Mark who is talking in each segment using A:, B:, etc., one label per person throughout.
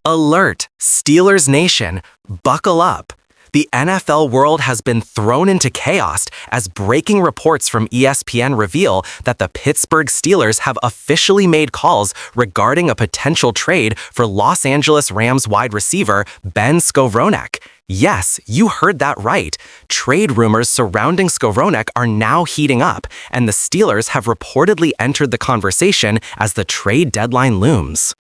A: Alert, Steelers Nation, buckle up. The NFL world has been thrown into chaos as breaking reports from ESPN reveal that the Pittsburgh Steelers have officially made calls regarding a potential trade for Los Angeles Rams wide receiver Ben Skowronek. Yes, you heard that right. Trade rumors surrounding Skowronek are now heating up, and the Steelers have reportedly entered the conversation as the trade deadline looms.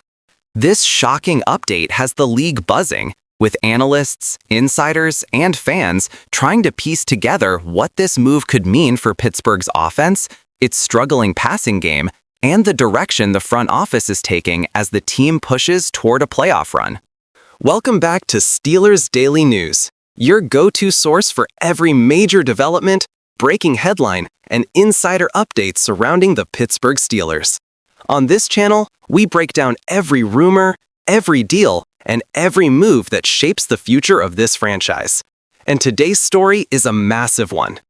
A: This shocking update has the league buzzing, with analysts, insiders, and fans trying to piece together what this move could mean for Pittsburgh's offense, its struggling passing game, and the direction the front office is taking as the team pushes toward a playoff run. Welcome back to Steelers Daily News, your go-to source for every major development, breaking headline, and insider updates surrounding the Pittsburgh Steelers. On this channel, we break down every rumor, every deal, and every move that shapes the future of this franchise. And today's story is a massive one.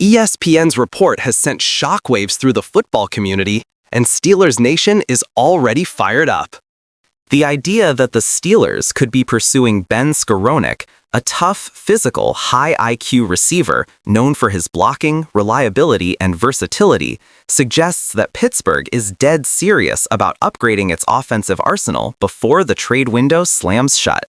A: ESPN's report has sent shockwaves through the football community, and Steelers Nation is already fired up. The idea that the Steelers could be pursuing Ben Skowronek, a tough, physical, high IQ receiver known for his blocking, reliability, and versatility, suggests that Pittsburgh is dead serious about upgrading its offensive arsenal before the trade window slams shut.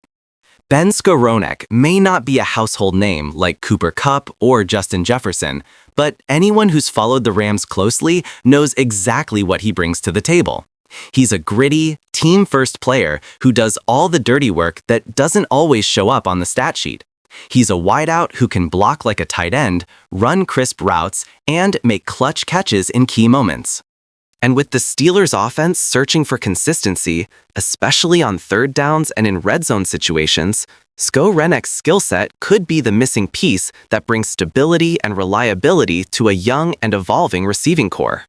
A: Ben Skowronek may not be a household name like Cooper Kupp or Justin Jefferson, but anyone who's followed the Rams closely knows exactly what he brings to the table. He's a gritty, team-first player who does all the dirty work that doesn't always show up on the stat sheet. He's a wideout who can block like a tight end, run crisp routes, and make clutch catches in key moments. And with the Steelers' offense searching for consistency, especially on third downs and in red zone situations, Skowronek's skill set could be the missing piece that brings stability and reliability to a young and evolving receiving core.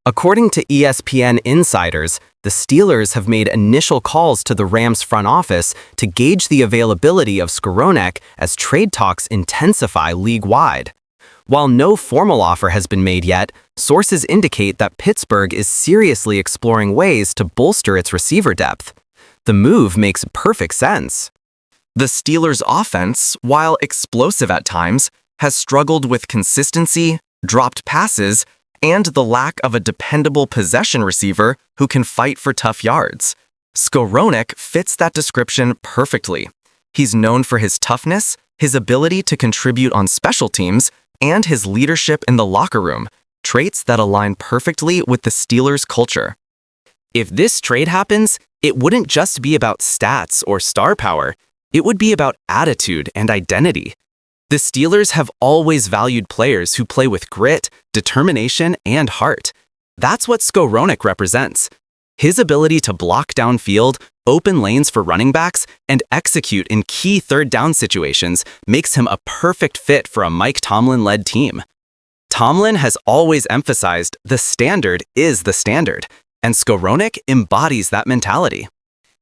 A: According to ESPN insiders, the Steelers have made initial calls to the Rams front office to gauge the availability of Skowronek as trade talks intensify league-wide. While no formal offer has been made yet, sources indicate that Pittsburgh is seriously exploring ways to bolster its receiver depth. The move makes perfect sense. The Steelers' offense, while explosive at times, has struggled with consistency, dropped passes, and the lack of a dependable possession receiver who can fight for tough yards. Skowronek fits that description perfectly. He's known for his toughness, his ability to contribute on special teams, and his leadership in the locker room, traits that align perfectly with the Steelers' culture. If this trade happens, it wouldn't just be about stats or star power, it would be about attitude and identity. The Steelers have always valued players who play with grit, determination, and heart. That's what Skowronek represents. His ability to block downfield, open lanes for running backs, and execute in key third down situations makes him a perfect fit for a Mike Tomlin-led team. Tomlin has always emphasized the standard is the standard, and Skowronek embodies that mentality.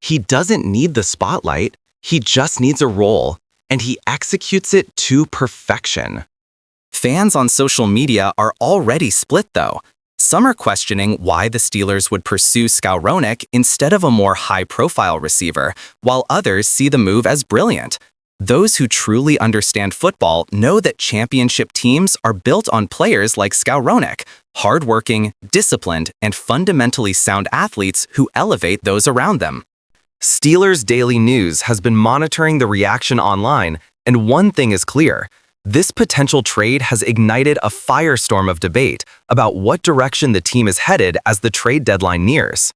A: He doesn't need the spotlight, he just needs a role, and he executes it to perfection. Fans on social media are already split, though. Some are questioning why the Steelers would pursue Skowronek instead of a more high-profile receiver, while others see the move as brilliant. Those who truly understand football know that championship teams are built on players like Skowronek, hardworking, disciplined, and fundamentally sound athletes who elevate those around them. Steelers Daily News has been monitoring the reaction online, and one thing is clear. This potential trade has ignited a firestorm of debate about what direction the team is headed as the trade deadline nears.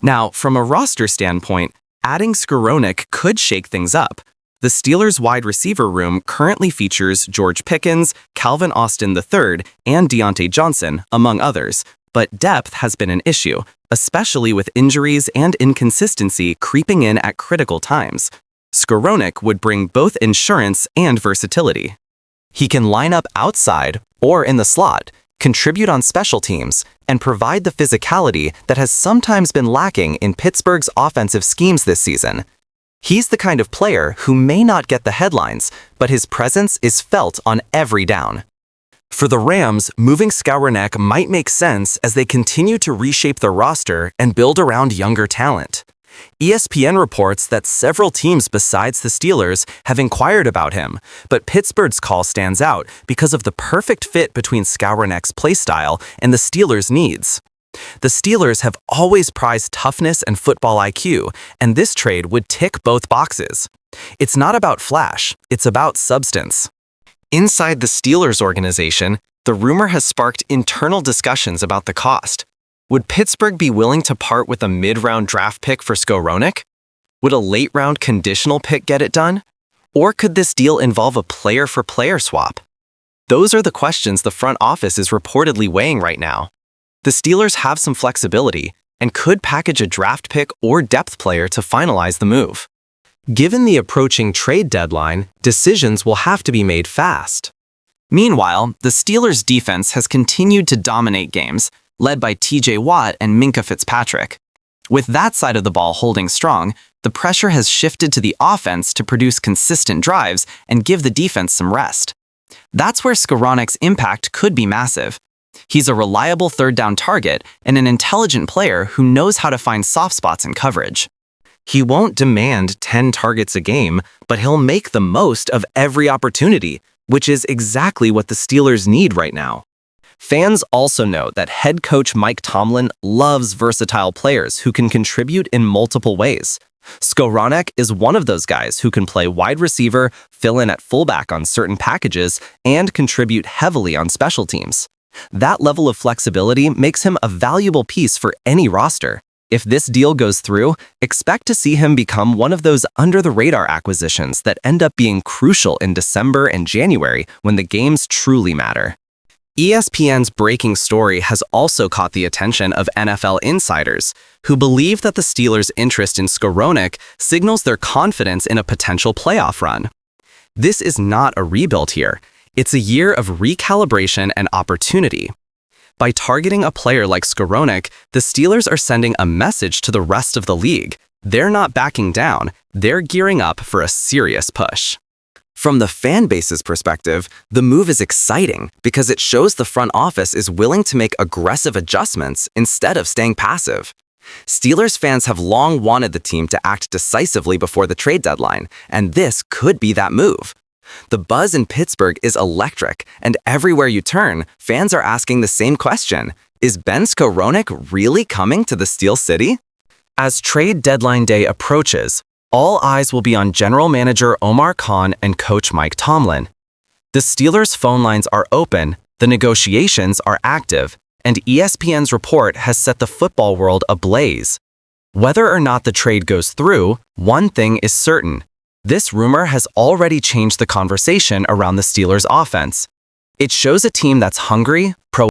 A: Now, from a roster standpoint, adding Skowronek could shake things up. The Steelers' wide receiver room currently features George Pickens, Calvin Austin III, and Deontay Johnson, among others, but depth has been an issue, especially with injuries and inconsistency creeping in at critical times. Skowronek would bring both insurance and versatility. He can line up outside or in the slot, contribute on special teams, and provide the physicality that has sometimes been lacking in Pittsburgh's offensive schemes this season. He's the kind of player who may not get the headlines, but his presence is felt on every down. For the Rams, moving Skowronek might make sense as they continue to reshape their roster and build around younger talent. ESPN reports that several teams besides the Steelers have inquired about him, but Pittsburgh's call stands out because of the perfect fit between Skowronek's playstyle and the Steelers' needs. The Steelers have always prized toughness and football IQ, and this trade would tick both boxes. It's not about flash, it's about substance. Inside the Steelers organization, the rumor has sparked internal discussions about the cost. Would Pittsburgh be willing to part with a mid-round draft pick for Skowronek? Would a late-round conditional pick get it done? Or could this deal involve a player-for-player swap? Those are the questions the front office is reportedly weighing right now. The Steelers have some flexibility and could package a draft pick or depth player to finalize the move. Given the approaching trade deadline, decisions will have to be made fast. Meanwhile, the Steelers' defense has continued to dominate games, led by TJ Watt and Minkah Fitzpatrick. With that side of the ball holding strong, the pressure has shifted to the offense to produce consistent drives and give the defense some rest. That's where Skowronek's impact could be massive. He's a reliable third-down target and an intelligent player who knows how to find soft spots in coverage. He won't demand 10 targets a game, but he'll make the most of every opportunity, which is exactly what the Steelers need right now. Fans also know that head coach Mike Tomlin loves versatile players who can contribute in multiple ways. Skowronek is one of those guys who can play wide receiver, fill in at fullback on certain packages, and contribute heavily on special teams. That level of flexibility makes him a valuable piece for any roster. If this deal goes through, expect to see him become one of those under-the-radar acquisitions that end up being crucial in December and January when the games truly matter. ESPN's breaking story has also caught the attention of NFL insiders, who believe that the Steelers' interest in Skowronek signals their confidence in a potential playoff run. This is not a rebuild here. It's a year of recalibration and opportunity. By targeting a player like Skowronek, the Steelers are sending a message to the rest of the league. They're not backing down, they're gearing up for a serious push. From the fan base's perspective, the move is exciting because it shows the front office is willing to make aggressive adjustments instead of staying passive. Steelers fans have long wanted the team to act decisively before the trade deadline, and this could be that move. The buzz in Pittsburgh is electric, and everywhere you turn, fans are asking the same question: is Ben Skowronek really coming to the Steel City? As trade deadline day approaches, all eyes will be on General Manager Omar Khan and Coach Mike Tomlin. The Steelers' phone lines are open, the negotiations are active, and ESPN's report has set the football world ablaze. Whether or not the trade goes through, one thing is certain. This rumor has already changed the conversation around the Steelers' offense. It shows a team that's hungry, proactive,